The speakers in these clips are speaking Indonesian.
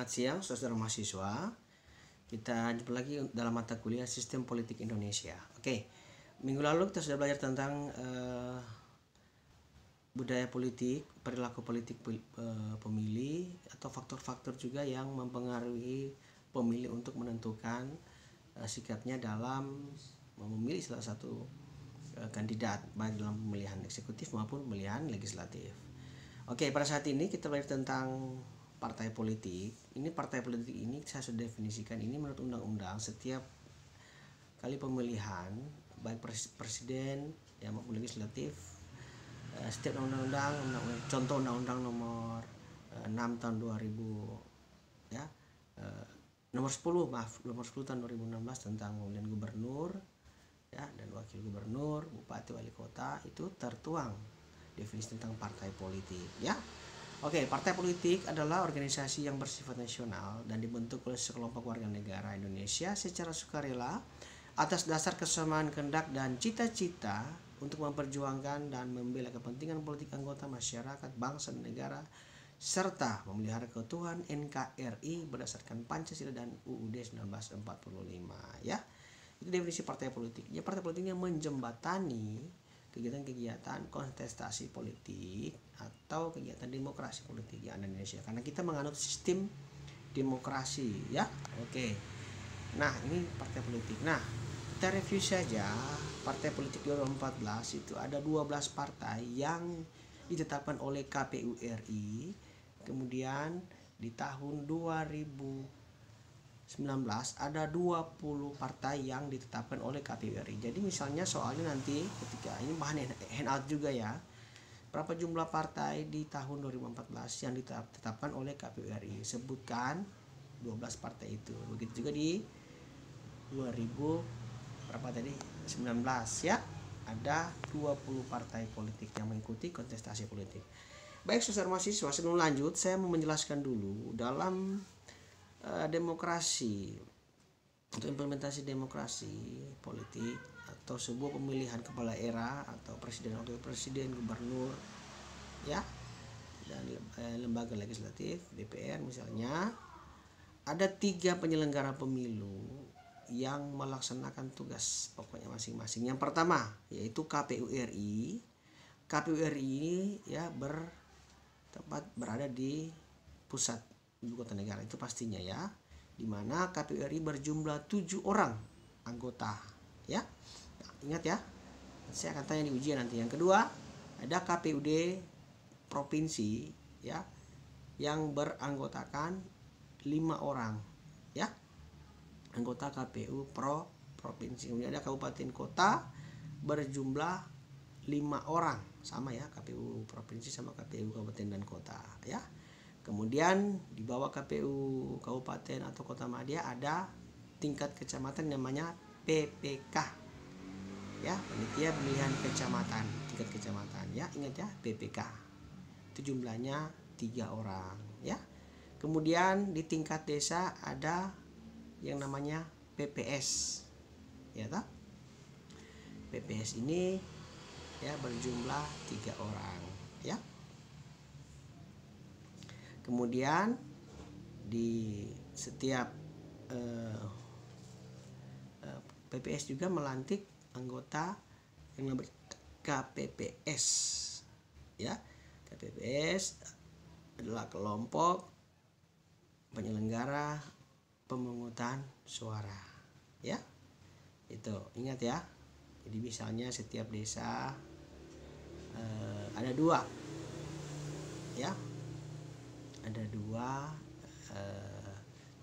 Selamat siang saudara mahasiswa. Kita jumpa lagi dalam mata kuliah Sistem Politik Indonesia. Oke, minggu lalu kita sudah belajar tentang budaya politik, perilaku politik pemilih, atau faktor-faktor juga yang mempengaruhi pemilih untuk menentukan sikapnya dalam memilih salah satu kandidat, baik dalam pemilihan eksekutif maupun pemilihan legislatif. Oke, pada saat ini kita belajar tentang partai politik. Ini partai politik ini saya sudah definisikan, ini menurut undang-undang setiap kali pemilihan baik presiden ya maupun legislatif, setiap undang-undang contoh undang-undang nomor 6 tahun 2000 ya, nomor 10 tahun 2016 tentang pemilihan gubernur ya dan wakil gubernur, bupati, wali kota, itu tertuang definisi tentang partai politik ya. Oke, partai politik adalah organisasi yang bersifat nasional dan dibentuk oleh sekelompok warga negara Indonesia secara sukarela atas dasar kesamaan kehendak dan cita-cita untuk memperjuangkan dan membela kepentingan politik anggota masyarakat, bangsa dan negara, serta memelihara keutuhan NKRI berdasarkan Pancasila dan UUD 1945 ya. Itu definisi partai politik. Ya, partai politik yang menjembatani kegiatan-kegiatan kontestasi politik atau kegiatan demokrasi politik yang ada di Indonesia, karena kita menganut sistem demokrasi ya. Oke, nah ini partai politik. Nah, kita review saja partai politik 2014. Itu ada 12 partai yang ditetapkan oleh KPU RI. Kemudian di tahun 2019 ada 20 partai yang ditetapkan oleh KPU RI. Jadi misalnya soalnya nanti ketika ini bahan handout juga ya, berapa jumlah partai di tahun 2014 yang ditetapkan oleh KPU RI, sebutkan 12 partai itu. Begitu juga di 2019 ya, ada 20 partai politik yang mengikuti kontestasi politik. Baik saudara mahasiswa, sebelum lanjut saya mau menjelaskan dulu dalam demokrasi, untuk implementasi demokrasi politik atau sebuah pemilihan kepala daerah atau presiden, wakil presiden, gubernur ya, dan lembaga legislatif DPR misalnya, ada 3 penyelenggara pemilu yang melaksanakan tugas pokoknya masing-masing. Yang pertama yaitu KPU RI. KPU RI ini ya bertempat berada di pusat ibu kota negara itu pastinya ya, di mana KPU RI berjumlah 7 orang anggota ya. Nah, ingat ya, saya akan tanya di ujian nanti. Yang kedua ada KPUD provinsi ya, yang beranggotakan 5 orang ya, anggota KPU provinsi. Kemudian ada kabupaten kota berjumlah 5 orang, sama ya, KPU provinsi sama KPU kabupaten dan kota ya. Kemudian di bawah KPU kabupaten atau kota madya ada tingkat kecamatan namanya PPK ya, panitia pemilihan kecamatan, tingkat kecamatan ya, ingat ya, PPK itu jumlahnya 3 orang ya. Kemudian di tingkat desa ada yang namanya PPS ya toh. PPS ini ya berjumlah 3 orang ya. Kemudian di setiap PPS juga melantik anggota yang namanya KPPS ya. KPPS adalah kelompok penyelenggara pemungutan suara ya. Itu ingat ya. Jadi misalnya setiap desa ada 2 ya, ada 2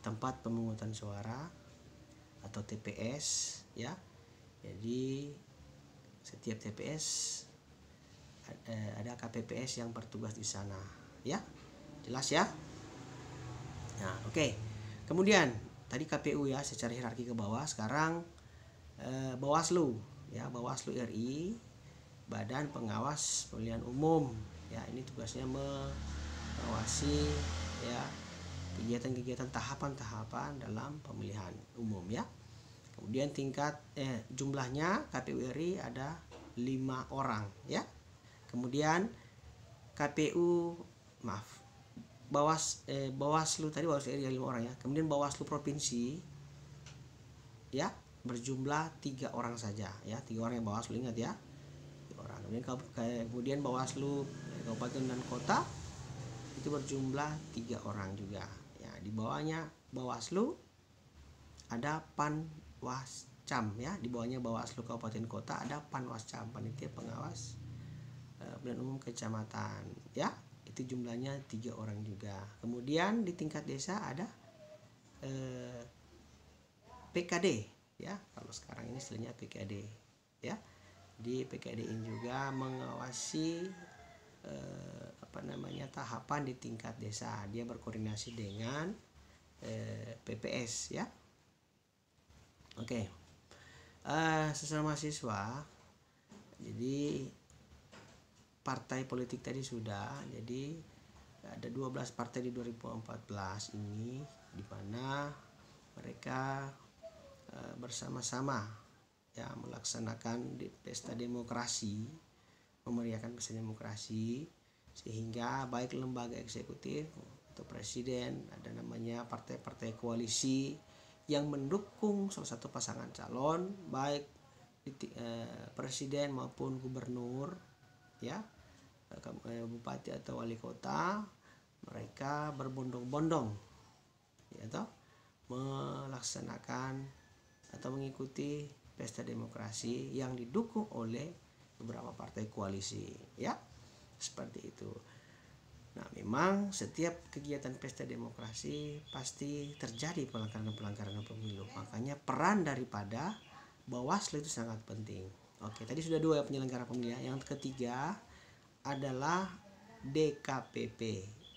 tempat pemungutan suara atau TPS ya. Jadi setiap TPS ada KPPS yang bertugas di sana ya. Jelas ya? Nah, oke. Kemudian tadi KPU ya secara hierarki ke bawah. Sekarang Bawaslu ya, Bawaslu RI, Badan Pengawas Pemilihan Umum ya. Ini tugasnya mengawasi ya kegiatan-kegiatan tahapan-tahapan dalam pemilihan umum ya. Kemudian tingkat jumlahnya KPU RI ada 5 orang ya. Kemudian KPU Bawaslu tadi Bawaslu RI 5 orang ya. Kemudian Bawaslu provinsi ya berjumlah 3 orang saja ya, 3 orang yang Bawaslu, ingat ya, 3 orang. Kemudian Bawaslu kabupaten dan kota itu berjumlah 3 orang juga ya. Di bawahnya Bawaslu ada Panwascam ya, di bawahnya Bawaslu kabupaten kota ada Panwascam, panitia pengawas pemilihan umum kecamatan ya, itu jumlahnya 3 orang juga. Kemudian di tingkat desa ada PKD ya, kalau sekarang ini istilahnya PKD ya. Di PKD ini juga mengawasi tahapan di tingkat desa. Dia berkoordinasi dengan PPS ya. Oke. Sesama mahasiswa, jadi partai politik tadi sudah. Jadi ada 12 partai di 2014 ini, di mana mereka bersama-sama ya melaksanakan pesta demokrasi, memeriahkan pesta demokrasi, sehingga baik lembaga eksekutif atau presiden, ada namanya partai-partai koalisi yang mendukung salah satu pasangan calon, baik presiden maupun gubernur ya, bupati atau wali kota, mereka berbondong-bondong ya toh melaksanakan atau mengikuti pesta demokrasi yang didukung oleh beberapa partai koalisi ya, seperti itu. Nah, memang setiap kegiatan pesta demokrasi pasti terjadi pelanggaran pemilu, makanya peran daripada Bawaslu itu sangat penting. Oke, tadi sudah 2 penyelenggara pemilu. Yang ketiga adalah DKPP,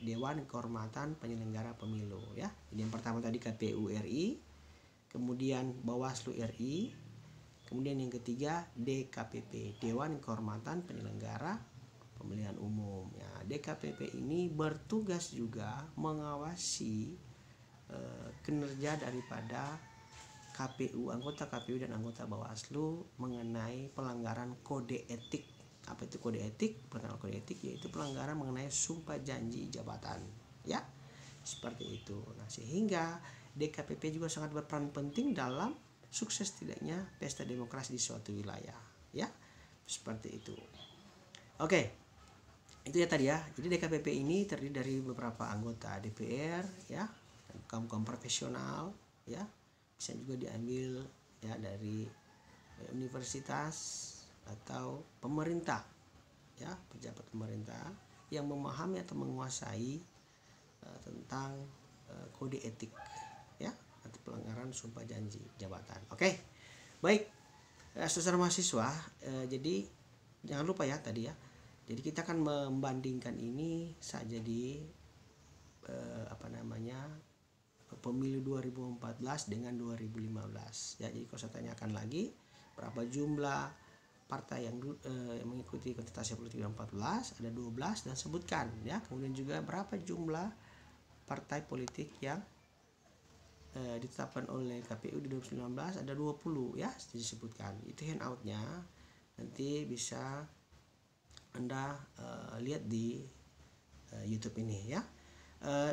Dewan Kehormatan Penyelenggara Pemilu ya. Jadi yang pertama tadi KPU RI, kemudian Bawaslu RI, kemudian yang ketiga DKPP, Dewan Kehormatan Penyelenggara Pemilihan Umum ya. DKPP ini bertugas juga mengawasi kinerja daripada KPU, anggota KPU dan anggota Bawaslu mengenai pelanggaran kode etik. Apa itu kode etik? Pelanggaran kode etik yaitu pelanggaran mengenai sumpah janji jabatan ya, seperti itu. Nah, sehingga DKPP juga sangat berperan penting dalam sukses tidaknya pesta demokrasi di suatu wilayah ya, seperti itu. Oke, itu ya tadi ya. Jadi DKPP ini terdiri dari beberapa anggota DPR ya, kaum profesional ya, bisa juga diambil ya dari universitas atau pemerintah ya, pejabat pemerintah yang memahami atau menguasai tentang kode etik ya, atau pelanggaran sumpah janji jabatan. Oke, baik saudara mahasiswa, jadi jangan lupa ya tadi ya, jadi kita akan membandingkan ini saja di pemilu 2014 dengan 2015 ya. Jadi kalau saya tanyakan lagi berapa jumlah partai yang mengikuti kontestasi politik 2014, ada 12 dan sebutkan ya. Kemudian juga berapa jumlah partai politik yang ditetapkan oleh KPU di 2019, ada 20 ya, disebutkan. Itu handoutnya, nanti bisa Anda lihat di YouTube ini ya.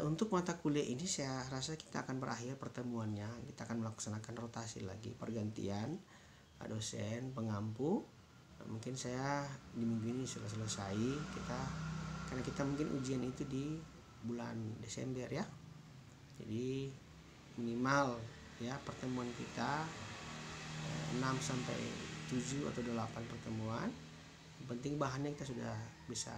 Untuk mata kuliah ini saya rasa kita akan berakhir pertemuannya. Kita akan melaksanakan rotasi lagi, pergantian dosen pengampu. Mungkin saya di minggu ini sudah selesai karena kita mungkin ujian itu di bulan Desember ya. Jadi minimal ya pertemuan kita 6 sampai 7 atau 8 pertemuan. Yang penting bahannya kita sudah bisa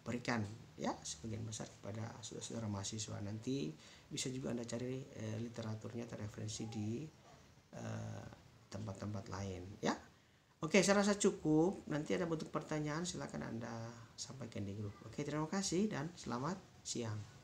berikan ya sebagian besar kepada saudara-saudara mahasiswa. Nanti bisa juga Anda cari literaturnya atau referensi di tempat-tempat lain ya. Oke, saya rasa cukup. Nanti ada bentuk pertanyaan, silakan Anda sampaikan di grup. Oke, terima kasih dan selamat siang.